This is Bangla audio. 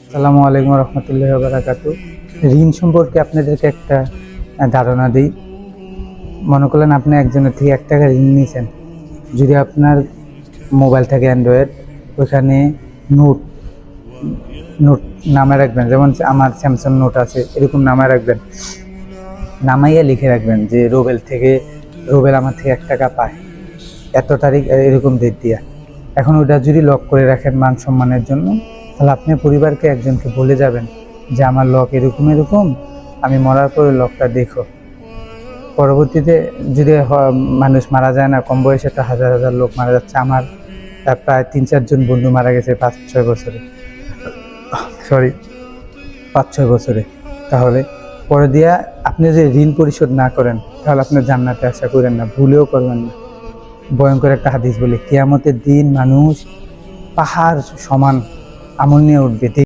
আসসালামু আলাইকুম রহমতুল্লাহি ওয়া বারাকাতুহু। ঋণ সম্পর্কে আপনাদেরকে একটা ধারণা দিই। মনে করলেন আপনি একজনের থেকে 1 টাকা ঋণ নিয়েছেন। যদি আপনার মোবাইল থাকে অ্যান্ড্রয়েড, ওইখানে নোট নোট নামায় রাখবেন, যেমন আমার স্যামসাং নোট আছে, এরকম নামায় রাখবেন। নামাইয়া লিখে রাখবেন যে রুবেল আমার থেকে 1 টাকা পায় এত তারিখ, এরকম ডেট দিয়া। এখন ওটা যদি লক করে রাখেন মান সম্মানের জন্য, তাহলে আপনি পরিবারকে একজনকে বলে যাবেন যে আমার লক এরকম এরকম, আমি মরার পরে লকটা দেখো। পরবর্তীতে যদি মানুষ মারা যায় না, কম বয়সে একটা হাজার হাজার লোক মারা যাচ্ছে। আমার প্রায় 3-4 জন বন্ধু মারা গেছে 5-6 বছরে, 5-6 বছরে। তাহলে পরে দিয়া আপনি যে ঋণ পরিশোধ না করেন, তাহলে আপনি জান্নাতে আশা করেন না, ভুলেও করবেন না। ভয়ঙ্কর একটা হাদিস বলে, কিয়ামতের দিন মানুষ পাহাড় সমান আমল নিয়ে উঠবে।